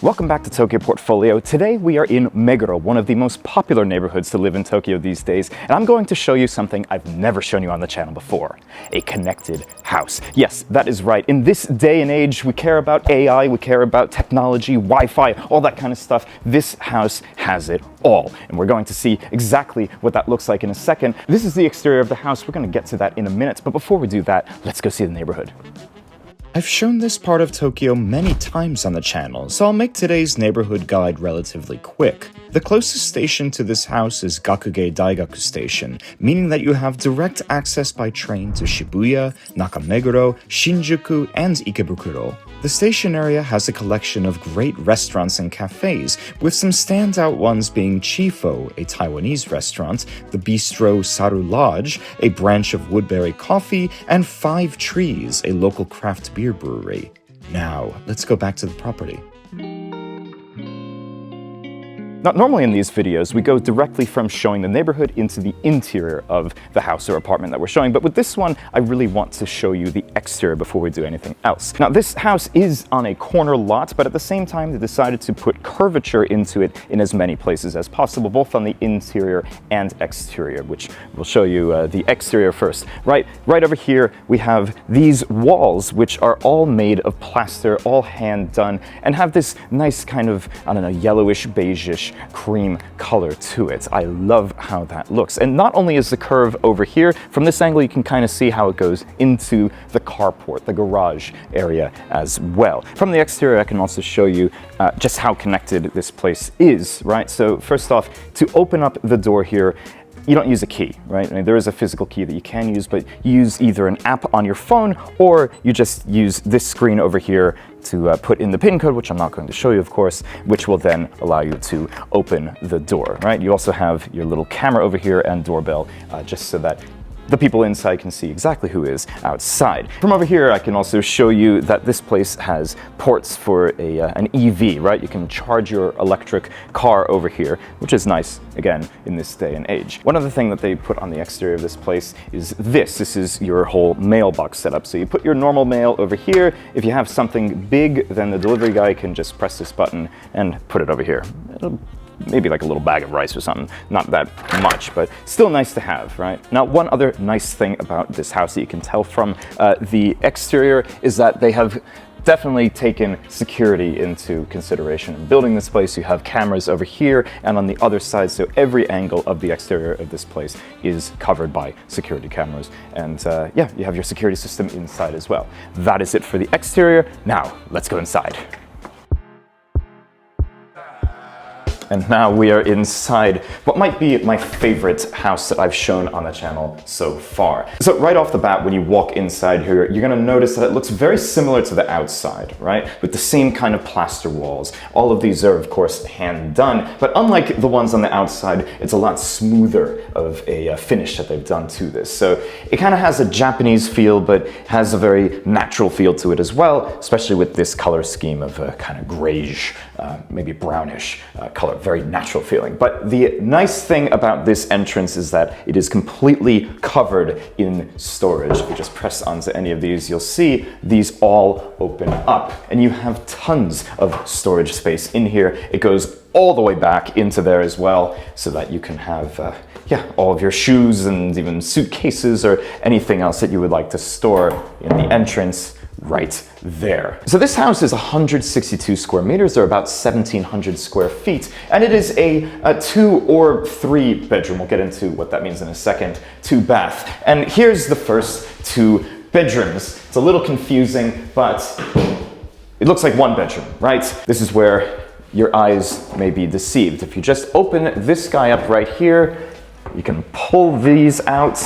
Welcome back to Tokyo Portfolio. Today we are in Meguro, one of the most popular neighborhoods to live in Tokyo these days, and I'm going to show you something I've never shown you on the channel before. A connected house. Yes, that is right. In this day and age, we care about AI, we care about technology, Wi-Fi, all that kind of stuff. This house has it all, and we're going to see exactly what that looks like in a second. This is the exterior of the house. We're going to get to that in a minute, but before we do that, let's go see the neighborhood. I've shown this part of Tokyo many times on the channel, so I'll make today's neighborhood guide relatively quick. The closest station to this house is Gakugei Daigaku Station, meaning that you have direct access by train to Shibuya, Nakameguro, Shinjuku, and Ikebukuro. The station area has a collection of great restaurants and cafes, with some standout ones being Chifo, a Taiwanese restaurant, the Bistro Saru Lodge, a branch of Woodberry Coffee, and 5 Trees, a local craft beer brewery. Now, let's go back to the property. Now, normally in these videos, we go directly from showing the neighborhood into the interior of the house or apartment that we're showing, but with this one, I really want to show you the exterior before we do anything else. Now, this house is on a corner lot, but at the same time, they decided to put curvature into it in as many places as possible, both on the interior and exterior, which we'll show you the exterior first. Right over here, we have these walls, which are all made of plaster, all hand done, and have this nice kind of, I don't know, yellowish, beigeish cream color to it. I love how that looks. And not only is the curve over here, from this angle you can kind of see how it goes into the carport, the garage area as well. From the exterior I can also show you just how connected this place is, right? So first off, to open up the door here, you don't use a key, right? I mean, there is a physical key that you can use, but you use either an app on your phone or you just use this screen over here to put in the PIN code, which I'm not going to show you, of course, which will then allow you to open the door, right? You also have your little camera over here and doorbell, just so that the people inside can see exactly who is outside. From over here, I can also show you that this place has ports for an EV, right? You can charge your electric car over here, which is nice, again, in this day and age. One other thing that they put on the exterior of this place is this. This is your whole mailbox setup. So you put your normal mail over here. If you have something big, then the delivery guy can just press this button and put it over here. Maybe like a little bag of rice or something. Not that much, but still nice to have, right? Now, one other nice thing about this house that you can tell from the exterior is that they have definitely taken security into consideration. In building this place, you have cameras over here and on the other side, so every angle of the exterior of this place is covered by security cameras. And yeah, you have your security system inside as well. That is it for the exterior. Now, let's go inside. And now we are inside what might be my favorite house that I've shown on the channel so far. So right off the bat, when you walk inside here, you're gonna notice that it looks very similar to the outside, right? With the same kind of plaster walls. All of these are, of course, hand done, but unlike the ones on the outside, it's a lot smoother of a finish that they've done to this. So it kind of has a Japanese feel, but has a very natural feel to it as well, especially with this color scheme of a kind of grayish, maybe brownish color. Very natural feeling. But the nice thing about this entrance is that it is completely covered in storage. If you just press onto any of these, you'll see these all open up and you have tons of storage space in here. It goes all the way back into there as well, so that you can have yeah, all of your shoes and even suitcases or anything else that you would like to store in the entrance right there. So this house is 162 square meters, or about 1,700 square feet, and it is a 2 or 3 bedroom. We'll get into what that means in a second. 2 bath. And here's the first 2 bedrooms. It's a little confusing, but it looks like 1 bedroom, right? This is where your eyes may be deceived. If you just open this guy up right here, you can pull these out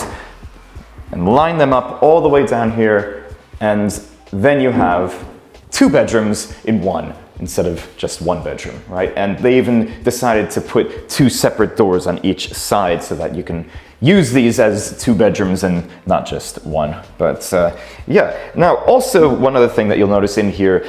and line them up all the way down here, and then you have 2 bedrooms in one instead of just 1 bedroom, right? And they even decided to put 2 separate doors on each side so that you can use these as 2 bedrooms and not just one. But yeah, now also one other thing that you'll notice in here,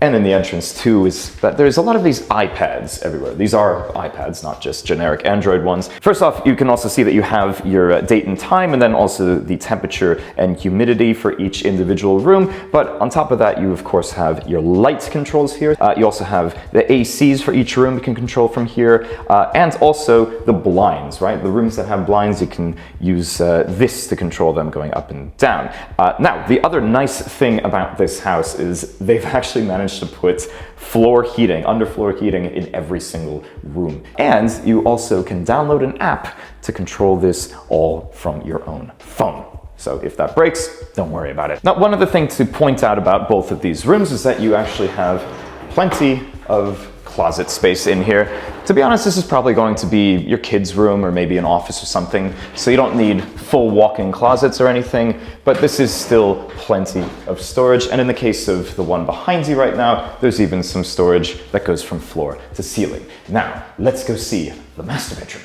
And in the entrance too is that there's a lot of these iPads everywhere. These are iPads, not just generic Android ones. First off, you can also see that you have your date and time, and then also the temperature and humidity for each individual room. But on top of that, you of course have your light controls here. You also have the ACs for each room you can control from here, and also the blinds, right? The rooms that have blinds, you can use this to control them going up and down. Now, the other nice thing about this house is they've actually managed to put floor heating, underfloor heating in every single room. And you also can download an app to control this all from your own phone. So if that breaks, don't worry about it. Now, one other thing to point out about both of these rooms is that you actually have plenty of closet space in here. To be honest, this is probably going to be your kid's room or maybe an office or something, so you don't need full walk-in closets or anything, but this is still plenty of storage. And in the case of the one behind you right now, there's even some storage that goes from floor to ceiling. Now, let's go see the master bedroom.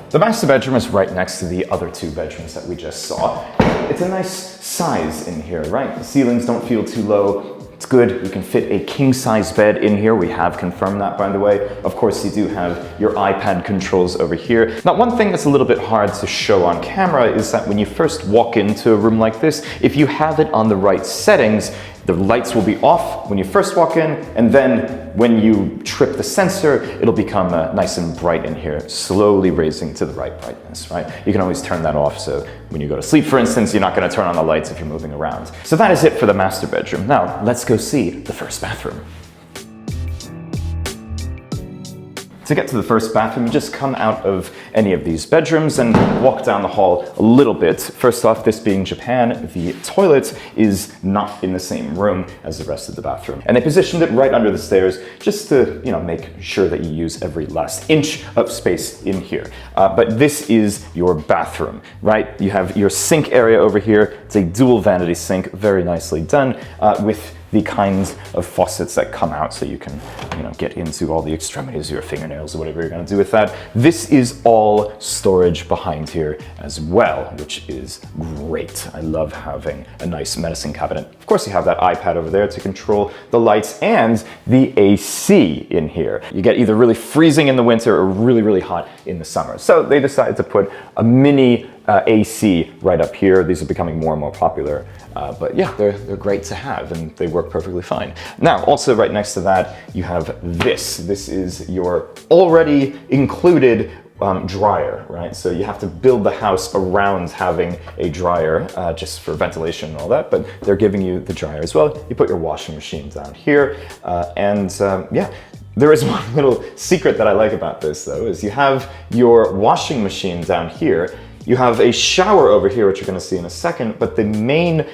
The master bedroom is right next to the other two bedrooms that we just saw. It's a nice size in here, right? The ceilings don't feel too low. It's good. You can fit a king-size bed in here. We have confirmed that, by the way. Of course, you do have your iPad controls over here. Now, one thing that's a little bit hard to show on camera is that when you first walk into a room like this, if you have it on the right settings, the lights will be off when you first walk in, and then when you trip the sensor, it'll become nice and bright in here, slowly raising to the right brightness, right? You can always turn that off, so when you go to sleep, for instance, you're not going to turn on the lights if you're moving around. So that is it for the master bedroom. Now, let's go see the first bathroom. To get to the first bathroom, you just come out of any of these bedrooms and walk down the hall a little bit. First off, this being Japan, the toilet is not in the same room as the rest of the bathroom. And they positioned it right under the stairs just to, make sure that you use every last inch of space in here. But this is your bathroom, right? You have your sink area over here. It's a dual vanity sink, very nicely done, with the kinds of faucets that come out so you can, get into all the extremities of your fingernails or whatever you're going to do with that. This is all storage behind here as well, which is great. I love having a nice medicine cabinet. Of course, you have that iPad over there to control the lights and the AC in here. You get either really freezing in the winter or really, really hot in the summer. So they decided to put a mini AC right up here. These are becoming more and more popular, but yeah, they're great to have and they work perfectly fine. Now, also right next to that, you have this. This is your already included dryer, right? So you have to build the house around having a dryer just for ventilation and all that, but they're giving you the dryer as well. You put your washing machine down here, yeah. There is one little secret that I like about this though, is you have your washing machine down here. You have a shower over here, which you're going to see in a second, but the main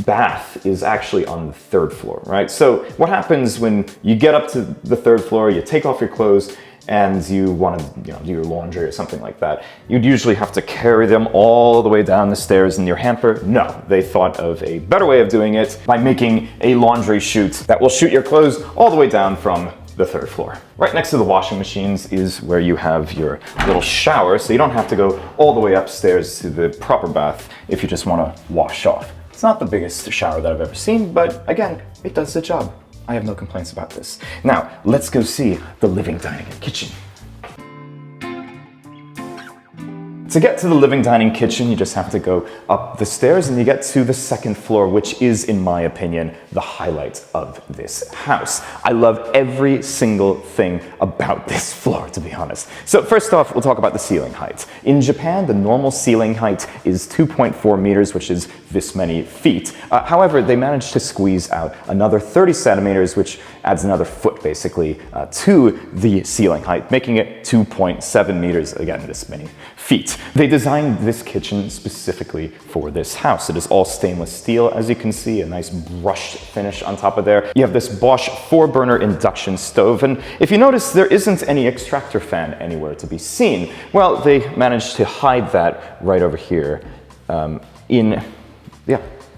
bath is actually on the third floor, right? So what happens when you get up to the third floor, you take off your clothes, and you want to do your laundry or something like that, you'd usually have to carry them all the way down the stairs in your hamper. No, they thought of a better way of doing it by making a laundry chute that will shoot your clothes all the way down from the third floor. Right next to the washing machines is where you have your little shower, so you don't have to go all the way upstairs to the proper bath if you just want to wash off. It's not the biggest shower that I've ever seen, but again, it does the job. I have no complaints about this. Now, let's go see the living, dining, and kitchen. To get to the living, dining, kitchen, you just have to go up the stairs and you get to the second floor, which is, in my opinion, the highlight of this house. I love every single thing about this floor, to be honest. So first off, we'll talk about the ceiling height. In Japan, the normal ceiling height is 2.4 meters, which is this many feet. However, they managed to squeeze out another 30 centimeters, which adds another foot, basically, to the ceiling height, making it 2.7 meters, again, this many feet. They designed this kitchen specifically for this house. It is all stainless steel, as you can see, a nice brushed finish on top of there. You have this Bosch 4-burner induction stove, and if you notice, there isn't any extractor fan anywhere to be seen. Well, they managed to hide that right over here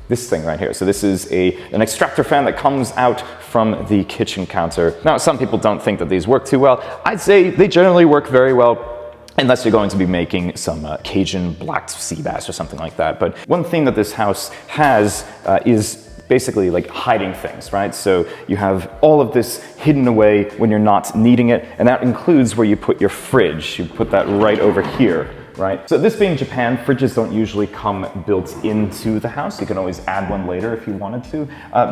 this thing right here. So this is an extractor fan that comes out from the kitchen counter. Now, some people don't think that these work too well. I'd say they generally work very well, unless you're going to be making some Cajun black sea bass or something like that. But one thing that this house has is basically like hiding things, right? So you have all of this hidden away when you're not needing it, and that includes where you put your fridge. You put that right over here. Right? So this being Japan, fridges don't usually come built into the house. You can always add one later if you wanted to,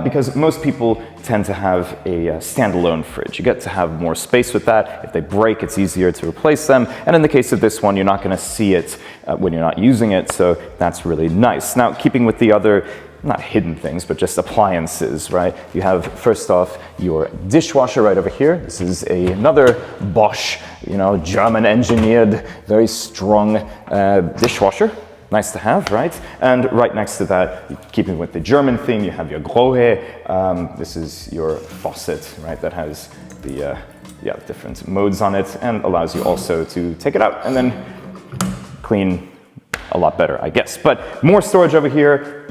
because most people tend to have a standalone fridge. You get to have more space with that. If they break, it's easier to replace them. And in the case of this one, you're not going to see it when you're not using it, so that's really nice. Now, keeping with the other not hidden things, but just appliances, right? You have, first off, your dishwasher right over here. This is another Bosch, German-engineered, very strong dishwasher. Nice to have, right? And right next to that, keeping with the German theme, you have your Grohe. This is your faucet, right? That has the different modes on it and allows you also to take it out and then clean a lot better, I guess. But more storage over here.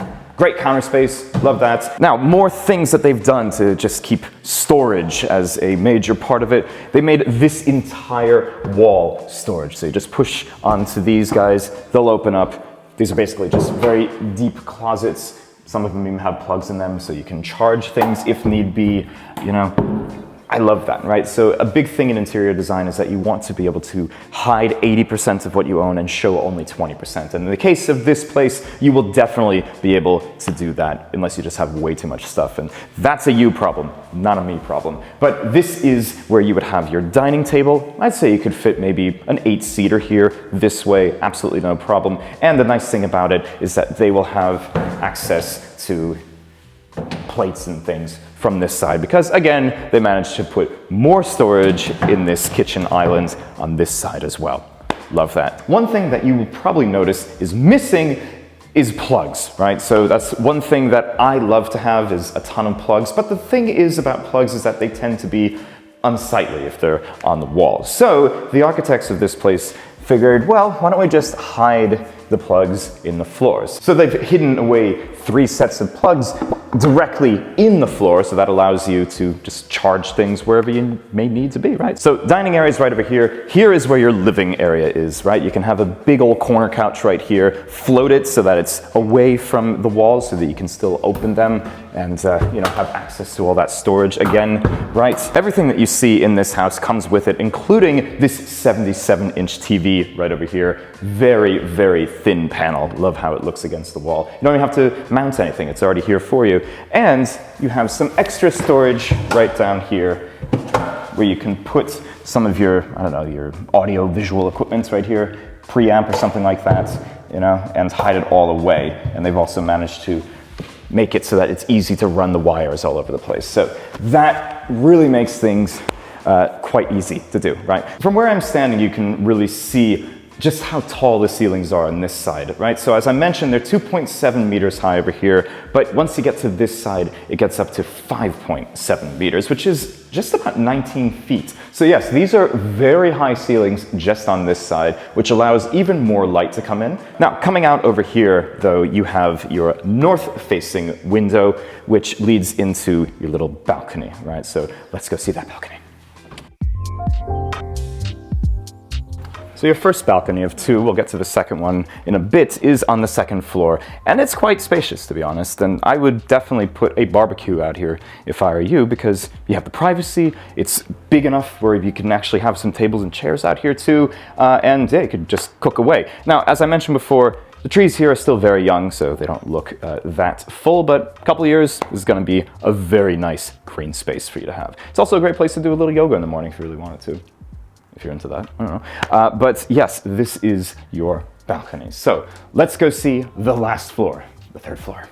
Great counter space, love that. Now, more things that they've done to just keep storage as a major part of it. They made this entire wall storage. So you just push onto these guys, they'll open up. These are basically just very deep closets. Some of them even have plugs in them so you can charge things if need be, I love that, right? So a big thing in interior design is that you want to be able to hide 80% of what you own and show only 20%. And in the case of this place, you will definitely be able to do that unless you just have way too much stuff. And that's a you problem, not a me problem. But this is where you would have your dining table. I'd say you could fit maybe an 8-seater here this way, absolutely no problem. And the nice thing about it is that they will have access to plates and things from this side because, again, they managed to put more storage in this kitchen island on this side as well. Love that. One thing that you will probably notice is missing is plugs, right? So that's one thing that I love to have is a ton of plugs, but the thing is about plugs is that they tend to be unsightly if they're on the wall. So the architects of this place figured, well, why don't we just hide the plugs in the floors? So they've hidden away 3 sets of plugs directly in the floor, so that allows you to just charge things wherever you may need to be, right? So dining area is right over here. Here is where your living area is, right? You can have a big old corner couch right here, float it so that it's away from the walls so that you can still open them and have access to all that storage again, right? Everything that you see in this house comes with it, including this 77-inch TV right over here. Very, very thin panel. Love how it looks against the wall. You don't even have to mount anything. It's already here for you. And you have some extra storage right down here where you can put some of your, your audio visual equipment right here, preamp or something like that, and hide it all away. And they've also managed to make it so that it's easy to run the wires all over the place. So that really makes things quite easy to do, right? From where I'm standing, you can really see just how tall the ceilings are on this side, right? So as I mentioned, they're 2.7 meters high over here, but once you get to this side, it gets up to 5.7 meters, which is just about 19 feet. So yes, these are very high ceilings just on this side, which allows even more light to come in. Now, coming out over here, though, you have your north-facing window, which leads into your little balcony, right? So let's go see that balcony. So your first balcony of 2, we'll get to the second one in a bit, is on the second floor. And it's quite spacious, to be honest. And I would definitely put a barbecue out here if I were you, because you have the privacy, it's big enough where you can actually have some tables and chairs out here too, and yeah, you could just cook away. Now, as I mentioned before, the trees here are still very young, so they don't look that full, but a couple of years, this is going to be a very nice green space for you to have. It's also a great place to do a little yoga in the morning if you really wanted to. If you're into that, I don't know. But yes, this is your balcony. So let's go see the last floor, the 3rd floor.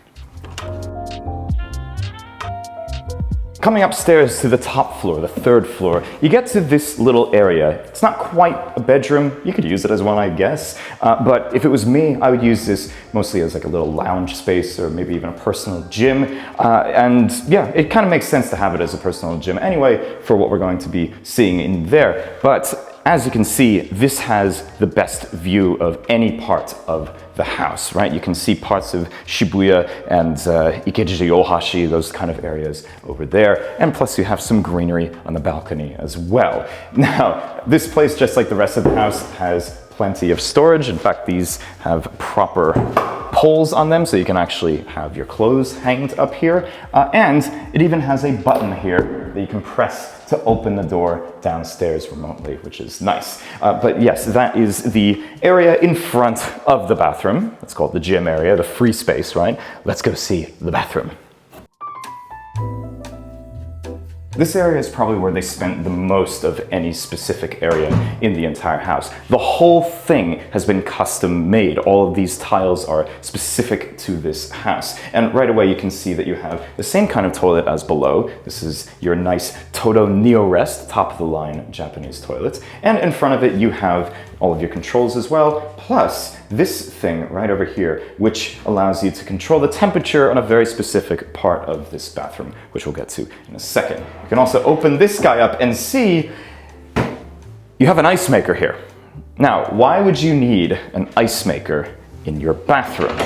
Coming upstairs to the top floor, the 3rd floor, you get to this little area. It's not quite a bedroom. You could use it as one, I guess. But if it was me, I would use this mostly as like a little lounge space or maybe even a personal gym. And yeah, it kind of makes sense to have it as a personal gym anyway for what we're going to be seeing in there. But as you can see, this has the best view of any part of the house, right? You can see parts of Shibuya and Ikeji-Ohashi, those kind of areas over there. And plus you have some greenery on the balcony as well. Now, this place, just like the rest of the house, has plenty of storage. In fact, these have proper poles on them so you can actually have your clothes hanged up here. And it even has a button here that you can press to open the door downstairs remotely, which is nice. But yes, that is the area in front of the bathroom. It's called the gym area, the free space, right? Let's go see the bathroom. This area is probably where they spent the most of any specific area in the entire house. The whole thing has been custom made. All of these tiles are specific to this house. And right away you can see that you have the same kind of toilet as below. This is your nice Toto Neo-Rest, top of the line Japanese toilet. And in front of it you have all of your controls as well, plus this thing right over here, which allows you to control the temperature on a very specific part of this bathroom, which we'll get to in a second. You can also open this guy up and see you have an ice maker here. Now, why would you need an ice maker in your bathroom?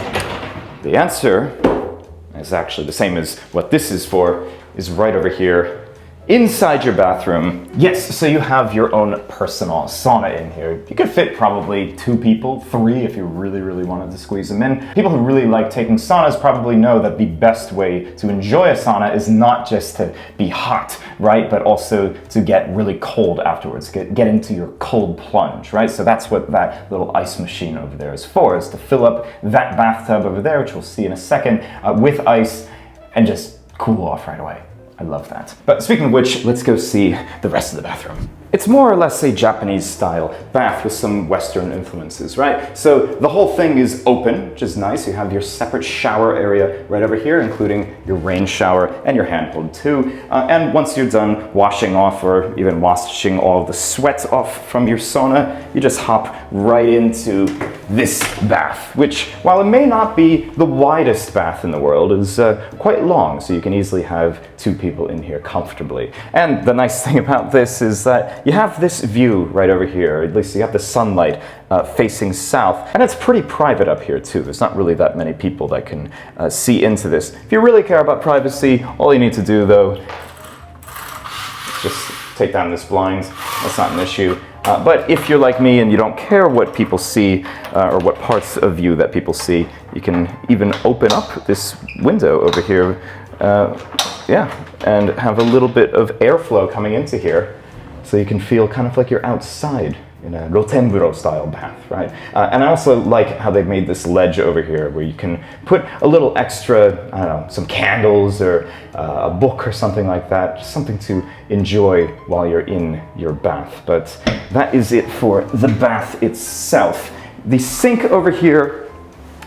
The answer is actually the same as what this is for, is right over here inside your bathroom. Yes, so you have your own personal sauna in here. You could fit probably 2 people, 3 if you really wanted to squeeze them in. People who really like taking saunas probably know that the best way to enjoy a sauna is not just to be hot, right? But also to get really cold afterwards, get into your cold plunge, right? So that's what that little ice machine over there is for, is to fill up that bathtub over there, which we'll see in a second, with ice and just cool off right away. I love that. But speaking of which, let's go see the rest of the bathroom. It's more or less a Japanese style bath with some Western influences, right? So the whole thing is open, which is nice. You have your separate shower area right over here, including your rain shower and your handhold too. And once you're done washing off or even washing all of the sweat off from your sauna, you just hop right into this bath, which, while it may not be the widest bath in the world, is quite long, so you can easily have 2 people in here comfortably. And the nice thing about this is that you have this view right over here, at least you have the sunlight facing south, and it's pretty private up here too. There's not really that many people that can see into this. If you really care about privacy, all you need to do though is just take down this blind. That's not an issue. But if you're like me and you don't care what people see or what parts of you that people see, you can even open up this window over here, and have a little bit of airflow coming into here. So you can feel kind of like you're outside in a Rotenburo style bath, right? And I also like how they've made this ledge over here where you can put a little extra, I don't know, some candles or a book or something like that, just something to enjoy while you're in your bath. But that is it for the bath itself. The sink over here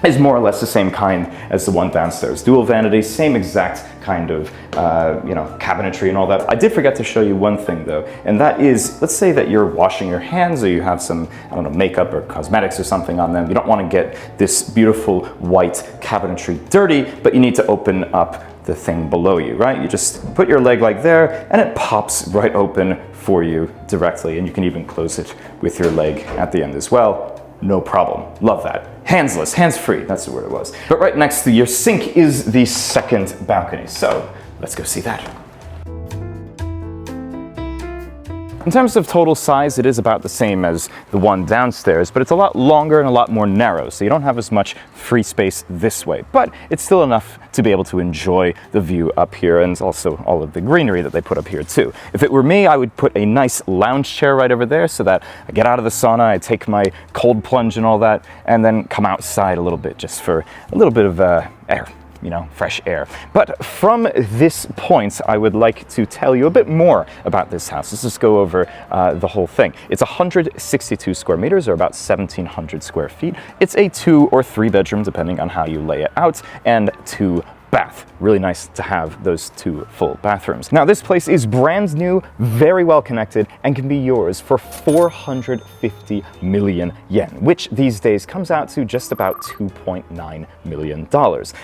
is more or less the same kind as the one downstairs. Dual vanity, same exact kind of, cabinetry and all that. I did forget to show you one thing though, and that is, let's say that you're washing your hands or you have some, I don't know, makeup or cosmetics or something on them. You don't want to get this beautiful white cabinetry dirty, but you need to open up the thing below you, right? You just put your leg like there and it pops right open for you directly, and you can even close it with your leg at the end as well. No problem. Love that. Handsless, hands-free, that's the word it was. But right next to your sink is the second balcony, so let's go see that. In terms of total size, it is about the same as the one downstairs, but it's a lot longer and a lot more narrow, so you don't have as much free space this way. But it's still enough to be able to enjoy the view up here and also all of the greenery that they put up here too. If it were me, I would put a nice lounge chair right over there so that I get out of the sauna, I take my cold plunge and all that, and then come outside a little bit just for a little bit of air. Fresh air. But from this point, I would like to tell you a bit more about this house. Let's just go over the whole thing. It's 162 square meters, or about 1,700 square feet. It's a 2 or 3 bedroom, depending on how you lay it out, and 2 bath. Really nice to have those 2 full bathrooms. Now, this place is brand new, very well connected, and can be yours for 450 million yen, which these days comes out to just about $2.9 million.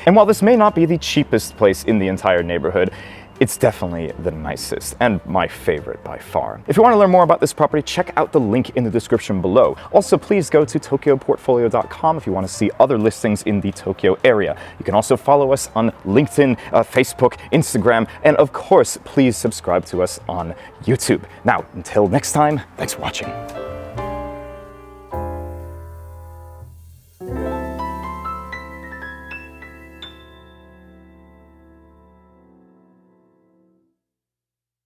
And while this may not be the cheapest place in the entire neighborhood, it's definitely the nicest and my favorite by far. If you want to learn more about this property, check out the link in the description below. Also, please go to tokyoportfolio.com if you want to see other listings in the Tokyo area. You can also follow us on LinkedIn, Facebook, Instagram, and of course, please subscribe to us on YouTube. Now, until next time, thanks for watching.